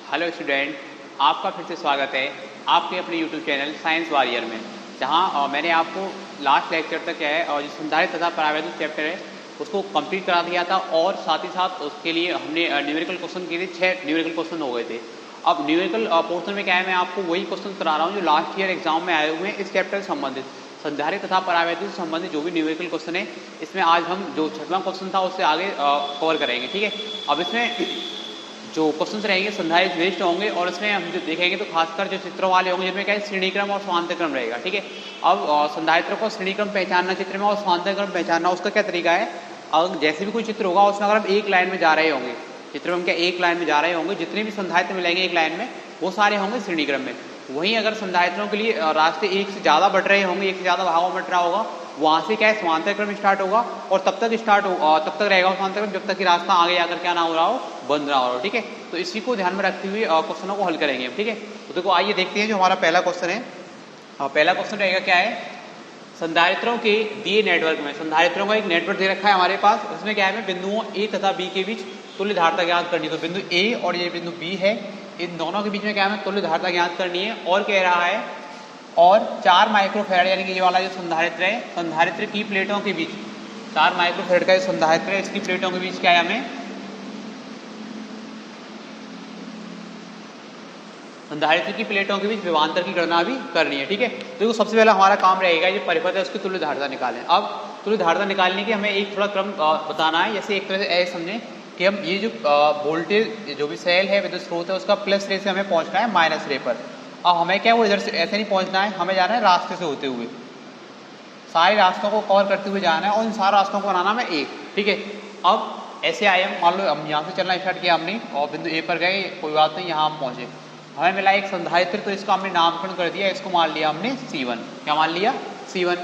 Hello student, आपका फिर से स्वागत है आपके अपने यूट्यूब चैनल साइंस वॉरियर में, जहां मैंने आपको लास्ट लेक्चर तक क्या है और जो संधारित्र तथा परावैद्युत चैप्टर है उसको कंप्लीट करा दिया था और साथ ही साथ उसके लिए हमने न्यूमेरिकल क्वेश्चन किए थे। 6 न्यूमेरिकल क्वेश्चन हो गए थे। अब न्यूमेरिकल पोर्शन में क्या है, मैं आपको वही क्वेश्चन करा रहा हूँ जो लास्ट ईयर एग्जाम में आए हुए हैं इस चैप्टर से संबंधित, संधारित्र तथा परावैद्युत से संबंधित जो भी न्यूमेरिकल क्वेश्चन है इसमें आज हम जो 6वां क्वेश्चन था उससे आगे कवर करेंगे। ठीक है, अब इसमें जो क्वेश्चंस रहेंगे संधारित्र बेस्ड होंगे और इसमें हम जो देखेंगे तो खासकर जो चित्रों वाले होंगे जिनमें क्या है श्रेणीक्रम और स्वांतर क्रम रहेगा। ठीक है, अब संधारित्र को श्रेणीक्रम पहचानना चित्र में और स्वांतर क्रम पहचानना उसका क्या तरीका है। अगर जैसे भी कोई चित्र होगा उसमें अगर हम एक लाइन में जा रहे होंगे, चित्र में हम क्या एक लाइन में जा रहे होंगे, जितने भी संधारित्र मिलेंगे एक लाइन में वो सारे होंगे श्रेणीक्रम में। वहीं अगर संधारित्रों के लिए रास्ते एक से ज़्यादा बढ़ रहे होंगे, एक से ज़्यादा भागों में बट रहा होगा, वहाँ से क्या है समांतर क्रम स्टार्ट होगा और तब तक रहेगा समांतर क्रम जब तक कि रास्ता आगे आकर क्या ना हो रहा हो, बंद ना हो रहा हो। ठीक है, तो इसी को ध्यान में रखते हुए क्वेश्चनों को हल करेंगे हम। ठीक है, तो देखो आइए देखते हैं जो हमारा पहला क्वेश्चन है। पहला क्वेश्चन रहेगा क्या है, संधारित्रों के दिए नेटवर्क में संधारित्रों का एक नेटवर्क दे रखा है हमारे पास, उसमें क्या है बिंदुओं ए तथा बी के बीच तुल्य धारिता ज्ञात करनी। तो बिंदु ए और ये बिंदु बी है, इन दोनों के बीच में क्या है तुल्य धारिता ज्ञात करनी है। और कह रहा है और 4 माइक्रोफैराड यानी कि ये वाला जो संधारित्र है, संधारित्र की प्लेटों के बीच 4 माइक्रोफैराड का जो संधारित्र है इसकी प्लेटों के बीच क्या है, हमें संधारित्र की प्लेटों के बीच विभवांतर की गणना भी करनी है। ठीक है, तो सबसे पहला हमारा काम रहेगा जो परिपथ है उसकी तुल्य धारिता निकालें। अब तुल्य धारिता निकालने की हमें एक थोड़ा क्रम बताना है। जैसे एक तरह से ऐसे समझें कि हम ये जो वोल्टेज जो भी सेल है विद्युत स्रोत है उसका प्लस रे से हमें पहुंचना है माइनस रे पर। अब हमें क्या वो इधर से ऐसे नहीं पहुंचना है, हमें जाना है रास्ते से होते हुए, सारे रास्तों को कवर करते हुए जाना है और इन सारे रास्तों को बनाना है एक। ठीक है, अब ऐसे आए हम, मान लो हम यहाँ से चलना स्टार्ट किया हमने और बिंदु ए पर गए, कोई बात नहीं, यहाँ हम पहुंचे, हमें मिला एक संधारित्र, तो इसका हमने नामकरण कर दिया, इसको मान लिया हमने C1। क्या मान लिया? C1।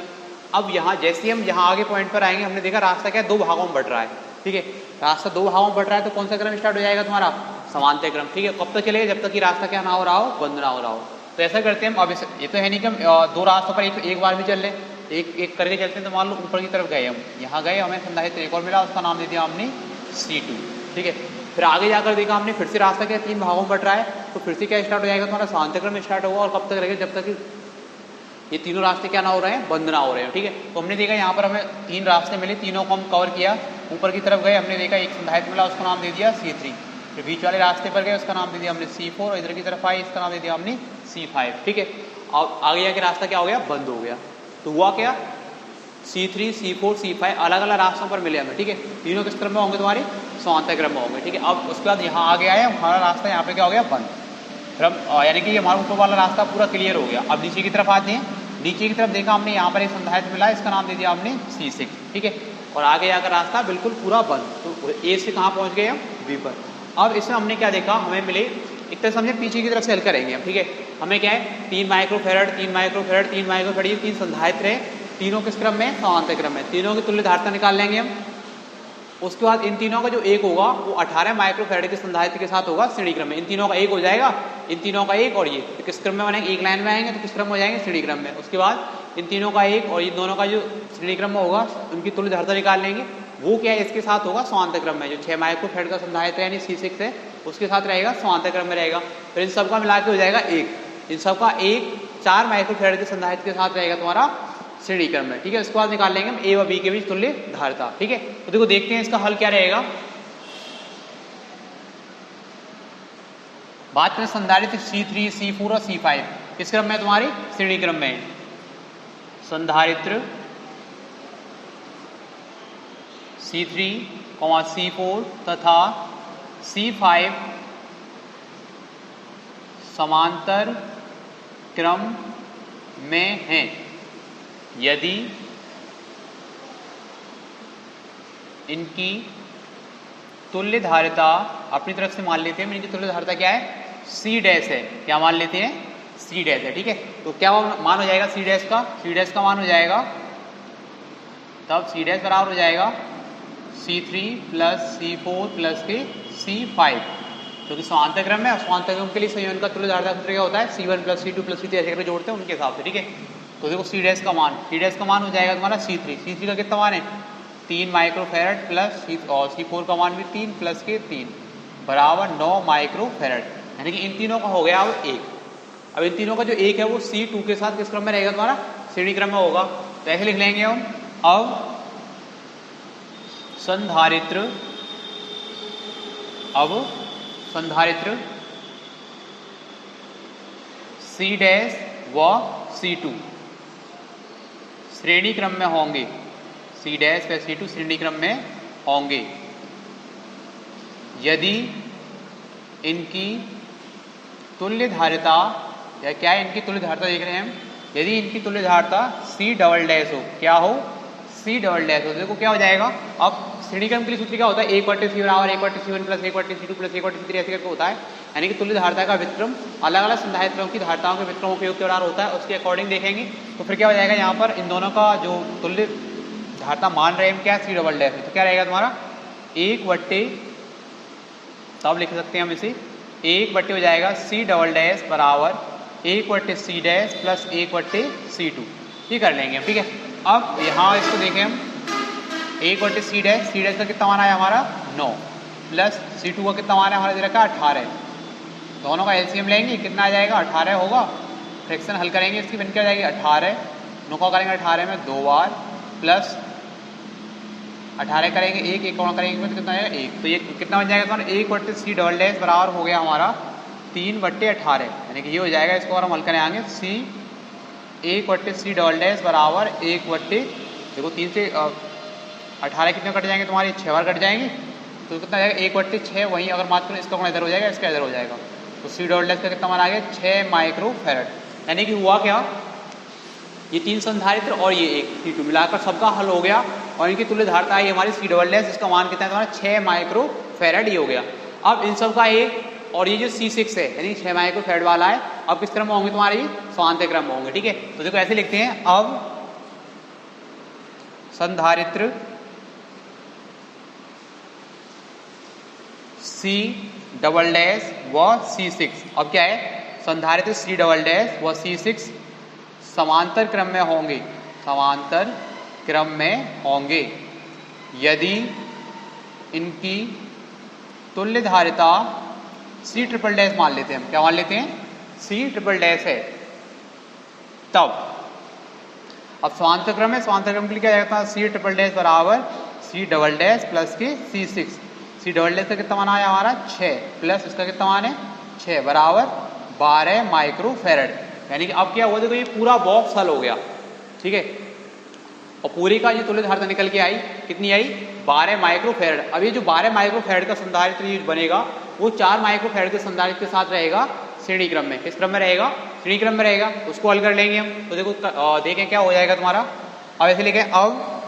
अब यहाँ जैसे हम यहाँ आगे पॉइंट पर आएंगे हमने देखा रास्ता क्या 2 भागों में बट रहा है। ठीक है, रास्ता 2 भागों में बट रहा है तो कौन सा क्रम स्टार्ट हो जाएगा तुम्हारा? समांतर क्रम। ठीक है, कब तक चलेगा? जब तक कि रास्ता क्या ना हो रहा हो, बंद ना हो रहा हो। तो ऐसा करते हैं हम, अब ये तो है नहीं कि हम 2 रास्तों पर एक बार भी चल ले, एक एक करके चलते हैं। तो मान लो ऊपर की तरफ गए हम, यहाँ गए, हमें संधारित्र एक और मिला, उसका नाम दे दिया हमने C2। ठीक है, फिर आगे जाकर देखा हमने फिर से रास्ता क्या 3 भागों में बट रहा है, तो फिर से क्या स्टार्ट हो जाएगा तुम्हारा समांतर क्रम स्टार्ट होगा। और कब तक रहेगा? जब तक कि ये तीनों रास्ते क्या ना हो रहे हैं, बंद ना हो रहे हैं। ठीक है, तो हमने देखा यहाँ पर हमें 3 रास्ते मिले, तीनों को हम कवर किया, ऊपर की तरफ गए, हमने देखा एक संधारित्र मिला, उसका नाम दे दिया C3। फिर बीच वाले रास्ते पर गए, उसका नाम दे दिया हमने C4 और इधर की तरफ आए, इसका नाम दे दिया हमने C5। ठीक है, अब आगे जाके रास्ता क्या हो गया? बंद हो गया। तो हुआ क्या, C3 C4 C5 अलग अलग रास्तों पर मिले हमें। ठीक है, तीनों किस क्रम में होंगे? तुम्हारे समांतर क्रम में होंगे। ठीक है, अब उसके बाद यहाँ आगे आए, हमारा रास्ता यहाँ पे क्या हो गया? बंद। फिर हम यानी कि हमारा ऊपर वाला रास्ता पूरा क्लियर हो गया। अब नीचे की तरफ आते हैं, नीचे की तरफ देखा हमने यहाँ पर एक संधारित्र मिला, इसका नाम दे दिया हमने C6। ठीक है, और आगे जाकर रास्ता बिल्कुल पूरा बंद। तो ए से कहाँ पहुँच गए हम? बी पर। अब इसमें हमने क्या देखा, हमें मिले एक तरह समझे पीछे की तरफ से हल करेंगे हम। ठीक है, हमें क्या है 3 माइक्रोफैराड 3 माइक्रोफैराड 3 माइक्रोफैराड ये 3 संधारित्र है, तीनों किस क्रम में? समांतर क्रम में। तीनों की तुल्य धारिता निकाल लेंगे हम। उसके बाद इन तीनों का जो एक होगा वो 18 माइक्रोफैराड के संधारित्र के साथ होगा श्रेणी क्रम में। इन तीनों का एक हो जाएगा, इन तीनों का एक, और ये तो किस क्रम में बनेंगे? एक लाइन में आएंगे तो किस क्रम में हो जाएंगे? श्रेणी क्रम में। उसके बाद इन तीनों का एक और इन दोनों का जो श्रेणी क्रम में होगा उनकी तुल्य धारिता निकाल लेंगे, वो क्या है इसके साथ होगा समांतर क्रम में। जो 6 माइक्रोफैराड का संधारित्र यानी C6 है उसके साथ रहेगा, समांतर क्रम में रहेगा। फिर इन सबका मिला के हो जाएगा एक, इन सबका एक 4 माइक्रोफैराड के संधारित्र के साथ रहेगा तुम्हारा श्रेणी क्रम में। ठीक है, उसके बाद निकाल लेंगे हम ए व बी के बीच तुल्य धारिता। ठीक है, तो देखो देखते हैं इसका हल क्या रहेगा। बात करें संधारित्र C3 C4 और C5 किस क्रम में? तुम्हारी श्रेणी क्रम में। संधारित्र C3, C4 तथा C5 समांतर क्रम में हैं यदि इनकी तुल्य धारिता अपनी तरफ से मान लेते हैं, इनकी तुल्य धारिता क्या है? C डैश है। क्या मान लेते हैं? C डैश है। ठीक है, तो क्या मान हो जाएगा C डैश का? C डैश का मान हो जाएगा तब C डैश बराबर हो जाएगा C3 प्लस C4 प्लस के C5, क्योंकि समांतर क्रम है। समांतर क्रम के लिए संयोजन का तुल्य धारिता सूत्र क्या होता है? C1 plus C2 plus C3 ऐसे करके जोड़ते हैं उनके हिसाब से। ठीक है, तो देखो C डैश का मान हो जाएगा तुम्हारा C3। C3 का कितना मान है? 3 माइक्रोफैराड प्लस और C4 का मान भी 3 प्लस के 3 बराबर 9 माइक्रोफैराड। यानी कि इन तीनों का हो गया अब एक। अब इन तीनों का जो एक है वो C2 के साथ किस क्रम में रहेगा तुम्हारा, श्रेणी क्रम में होगा। तो ऐसे लिख लेंगे हम, अब संधारित्र C डैश व C2 श्रेणी क्रम में होंगे, C डैश व C2 श्रेणी क्रम में होंगे यदि इनकी तुल्य धारिता, या क्या है इनकी तुल्य धारिता देख रहे हैं हम, यदि इनकी तुल्य धारिता C डबल डैश हो, क्या हो, C डबल डैश हो। देखो क्या हो जाएगा, अब श्रेणी क्रम के लिए सूत्र क्या होता है, 1/C बराबर 1/C1 plus 1/C2 plus 1/C3 ऐसे करके होता है। यानी कि तुल्य धारिता का व्युत्क्रम अलग अलग संधारित्रों की धारिताओं के व्युत्क्रमों के योग के बराबर होता है, उसके अकॉर्डिंग देखेंगे। तो फिर क्या हो जाएगा, यहाँ पर इन दोनों का जो तुल्य धारिता मान रहे हैं क्या, C डबल डैश, तो क्या रहेगा तुम्हारा 1/, तब लिख सकते हैं हम इसे 1/, हो जाएगा C डबल डैश बराबर 1/C डैश प्लस 1/C2, ये कर लेंगे हम, ठीक है। अब यहाँ इसको देखें हम, 1/C डैश, C डैश का कितना मान आया हमारा 9 प्लस C2 का कितना मान है हमारा दे रखा है 18, दोनों का एलसीएम लेंगे कितना आ जाएगा 18 होगा। फ्रैक्शन हल करेंगे इसकी, बन क्या जाएगी 18, 9 का करेंगे 18 में 2 बार प्लस 18 करेंगे 1 कौन करेंगे तो कितना आएगा 1, तो ये कितना बन जाएगा तुम्हारा 1/C डबल डैश बराबर हो गया हमारा 3/18, यानी कि ये हो जाएगा। इसको और हम हल करेंगे, 1/C डबल डैश बराबर 1/, देखो 3 से 18 कितने कट जाएंगे तुम्हारे 6 बार कट जाएंगे, तो कितना जाएगा 1/6, वहीं अगर मात्र करो इसका इधर हो जाएगा, इसका इधर हो जाएगा, तो C डबल डैश का कितना मान आ गया 6 माइक्रोफैरड। यानी कि हुआ क्या, ये 3 संधारित्र और ये एक C2 मिलाकर सबका हल हो गया और इनकी तुल्य धारिता आई हमारी C डबल डैश, इसका मान कितना है तुम्हारा 6 माइक्रोफैरड ये हो गया। अब इन सब का एक, और ये जो C6 है यानी 6 माइक्रोफैरड वाला है, अब किस क्रम में होंगे तुम्हारे ये समांतर क्रम में होंगे, ठीक है। तो देखो ऐसे लिखते हैं, अब संधारित्र C डबल डैश व C6, अब क्या है संधारित्र C डबल डैश व C6 समांतर क्रम में होंगे, समांतर क्रम में होंगे यदि इनकी तुल्य धारिता C ट्रिपल डैश मान लेते हैं हम, क्या मान लेते हैं C ट्रिपल डैश है तब। अब समांतर क्रम है, समांतर क्रम के लिए क्या जाएगा C ट्रिपल डैश बराबर C डबल डैश प्लस के C6, C डबल डैश का कितना मान आया हमारा 6 प्लस इसका कितना मान है 6 बराबर 12 माइक्रोफैरड। यानी कि अब क्या हुआ, देखो ये पूरा बॉक्स हल हो गया, ठीक है, और पूरी का ये तुल्य धारिता निकल के आई, कितनी आई 12 माइक्रोफैरड। अब ये जो 12 माइक्रोफैरड का संधारित्र बनेगा वो 4 माइक्रोफैरड के संधारित्र के साथ रहेगा श्रेणी क्रम में, किस क्रम में रहेगा श्रेणी क्रम में रहेगा, उसको हल कर लेंगे हम। तो देखो देखें क्या हो जाएगा तुम्हारा, अब ऐसे लिखें, अब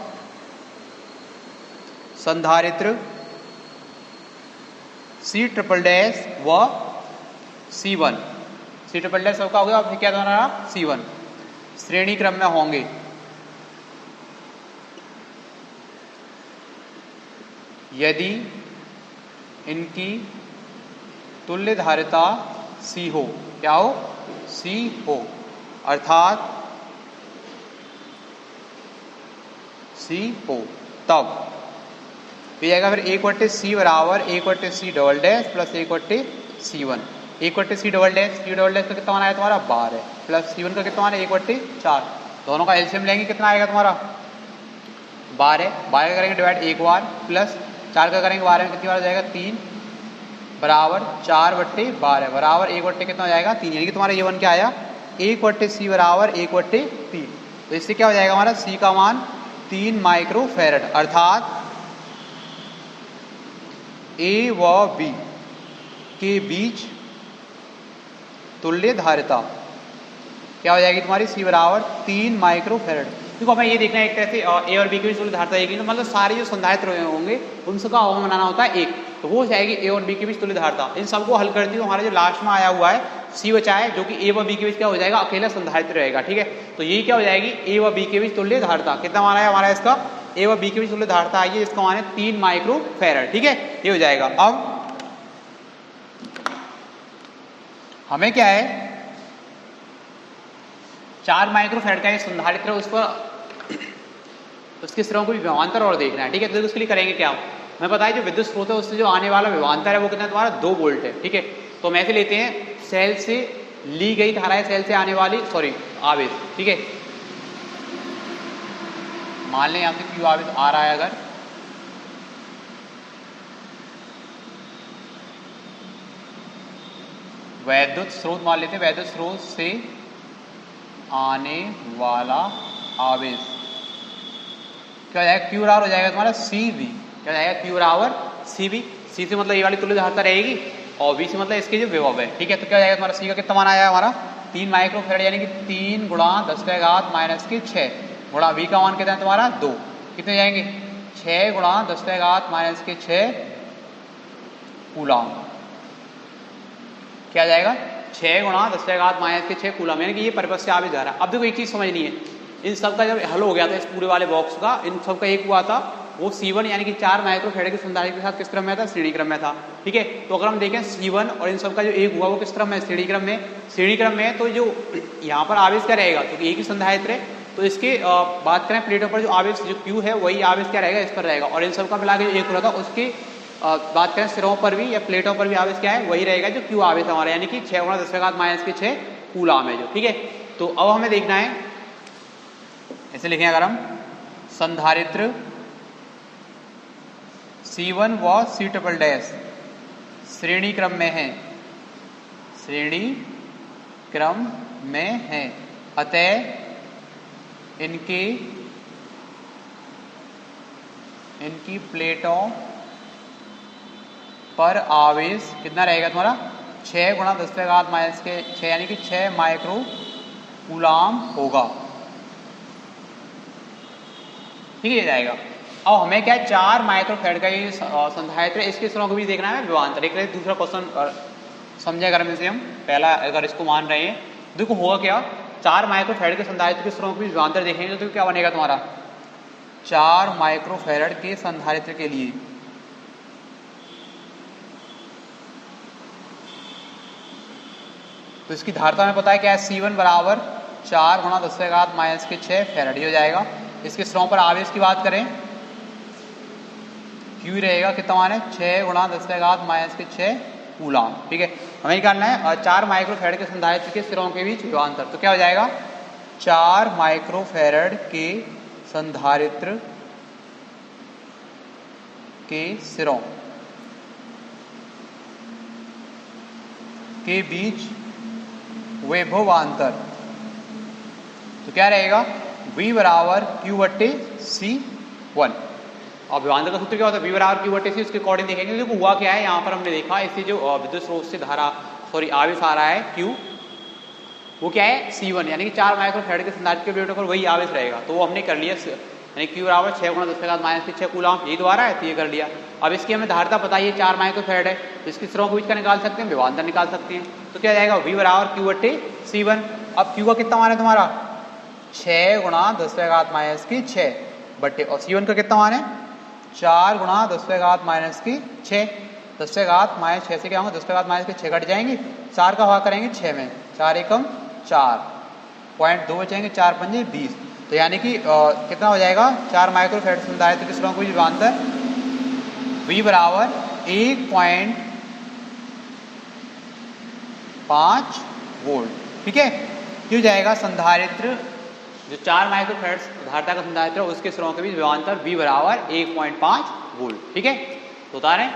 संधारित्र C ट्रिपल डैश व C1, C ट्रिपल डैश सबका हो गया, अब क्या तुम्हारा C1 श्रेणी क्रम में होंगे यदि इनकी तुल्य धारिता C हो, क्या हो C हो, अर्थात C हो, तब ये जाएगा फिर 1/C बराबर 1/C double dash plus 1/C1, 1/C double dash, C double dash का कितना मान आया तुम्हारा 12 प्लस C1 का कितना मान है 1/4, दोनों का एलसीएम लेंगे कितना आएगा तुम्हारा 12 का करेंगे डिवाइड एक बार प्लस 4 का करेंगे 12 में कितनी बार हो जाएगा 3 बराबर 4/12 बराबर 1/, कितना हो जाएगा 3, यानी कि तुम्हारा ये वन क्या आया 1/C बराबर 1/3। तो इससे क्या हो जाएगा हमारा C का मान 3 माइक्रोफैरड, अर्थात A व B के बीच तुल्य धारिता क्या हो जाएगी तुम्हारी C बराबर 3 माइक्रोफैरड। देखो हमें ये देखना है एक तरह से A और B के बीच तुल्य धारिता एक, मतलब सारे जो संधारित्र होंगे उन सबका अवयव बनाना होता है एक, तो वो जाएगी A और B के बीच तुल्य धारिता। इन सबको हल करती है तो हमारा जो लास्ट में आया हुआ है C बचा है, जो कि A व B के बीच क्या हो जाएगा अकेला संधारित्र रहेगा, ठीक है। तो ये क्या हो जाएगी A व B के बीच तुल्य धारिता, कितना मान है हमारा इसका A व B के बीच तुल्य धारिता आई है, इसका मान है 3 माइक्रोफैरड, ठीक है, ये हो जाएगा। अब हमें क्या है 4 माइक्रोफैरड का ये संधारित्र, उस पर उसके सिरों को भी विभवांतर और देखना है, ठीक है। तो उसके लिए करेंगे क्या, हमें पता है जो विद्युत स्रोत है उससे जो आने वाला विभवांतर है वो कितना तुम्हारा 2 वोल्ट है, ठीक है। तो हम ऐसे लेते हैं, सेल से ली गई धारा है, सेल से आने वाली आवेश, ठीक है। मान लें यहाँ से क्यू आवेश आ रहा है, अगर वैद्युत स्रोत मान लेते हैं, वैद्युत स्रोत से आने वाला आवेश क्या हो जाएगा, क्यू बराबर हो जाएगा तुम्हारा सी वी। क्या हो जाएगा, क्यू बराबर सी वी। सी से मतलब ये वाली तुल्य धारिता रहेगी और वी से मतलब इसके जो विभव है, ठीक है। तो क्या हो जाएगा तुम्हारा सी का कितना मान आया हमारा 3 माइक्रोफैराड, यानी कि 3 गुणा 10⁻⁻⁶ गुणा वी का मान कितना है तुम्हारा 2, कितने जाएंगे 6 गुणा 10⁻⁻⁶ कूलम। क्या जाएगा 6 गुणा 10⁻⁻⁶ कूलम, यानी कि ये परिपथ से आवेश धारा। अब देखो एक चीज समझनी है, इन सब का जब हल हो गया था इस पूरे वाले बॉक्स का, इन सब का एक हुआ था वो C1 यानी कि 4 माइक्रोफैराड के संधारित्र के साथ किस क्रम में था, श्रेणी क्रम में था, ठीक है। तो अगर हम देखें C1 और इन सब का जो एक हुआ वो किस क्रम में, श्रेणी क्रम में। श्रेणी क्रम में तो जो यहाँ पर आवेश क्या रहेगा, क्योंकि एक ही संधारित्र है, तो इसके बात करें प्लेटों पर जो आवेश जो Q है वही आवेश क्या रहेगा, इस पर रहेगा। और इन सब का मिला के जो एक हो रहा था उसके बात करें सिरों पर भी या प्लेटों पर भी आवेश क्या है, वही रहेगा जो Q आवेश हमारा, यानी कि 6 गुणा 10⁻⁻⁶ कूलम है जो, ठीक है। तो अब हमें देखना है, ऐसे लिखें अगर हम संधारित्र C1 व C" श्रेणी क्रम में है, श्रेणी क्रम में है, अतः इनकी प्लेटों पर आवेश कितना रहेगा तुम्हारा 6 गुणा 10⁻⁻⁶ यानी कि 6 माइक्रो कूलम होगा, ठीक है, जाएगा। अब हमें क्या है 4 माइक्रोफैराड का ये संधारित्र, इसके स्रों को भी देखना है विभवांतर। एक दूसरा क्वेश्चन समझे अगर इसे हम पहला अगर इसको मान रहे हैं, देखो होगा क्या 4 माइक्रोफैराड के संधारित्र के स्रों को भी विभवांतर देखेंगे तो क्या बनेगा तुम्हारा 4 माइक्रोफैराड के संधारित्र के लिए तो इसकी धारिता हमें पता है क्या है, C1 बराबर 4 गुणा 10⁻⁻⁶ फैराड हो जाएगा। इसके स्रों पर आवेश की बात करें Q रहेगा कितना मान है 6 गुणा 10⁻⁻⁶ कूलम, ठीक है। हमें निकालना है 4 माइक्रोफैराड के संधारित्र के सिरों के बीच विभवांतर। तो क्या हो जाएगा 4 माइक्रोफैराड के संधारित्र के सिरों के बीच विभवांतर, तो क्या रहेगा V बराबर Q/C1। और विभवांतर का सूत्र क्या होता है, V बराबर Q/C, उसके अकॉर्डिंग देखेंगे। देखो हुआ क्या है, यहाँ पर हमने देखा इससे जो विद्युत स्रोत से धारा आवेश आ रहा है Q, वो क्या है C1, यानी कि 4 माइक्रोफैराड के संधारित्र के प्लेटों पर वही आवेश रहेगा। तो वो हमने कर लिया, यानी Q बराबर 6 गुणा 10⁻⁻⁶ कूलम, यही द्वारा है, तो ये कर लिया। अब इसकी हमें धारिता पता है 4 माइक्रोफैराड है, तो इसके स्रों के बीच का निकाल सकते हैं, विभवांतर निकाल सकते हैं। तो क्या जाएगा V बराबर Q/C1। अब Q का कितना मान है तुम्हारा 6 गुणा 10⁻⁻⁶ बट्टे, और C1 का कितना मान है 4 गुणा 10⁻⁻⁶। 10⁻⁻⁶ से क्या होगा 10⁻⁻⁶ घट जाएंगे, 4 का भाग करेंगे 6 में, 4 एकम 4, 0.2 बचेंगे, 4 पंजे 20। तो यानी कि कितना हो जाएगा 4 माइक्रोफैराड संधारित्र के स्रों को विभवांतर V बराबर 1.5 वोल्ट, ठीक है। क्यों जाएगा संधारित्र जो 4 माइक्रोफैराड धारिता का संधारित्र उसके स्रों के बीच विभवांतर V बराबर 1.5 वोल्ट, ठीक है। तो उतारें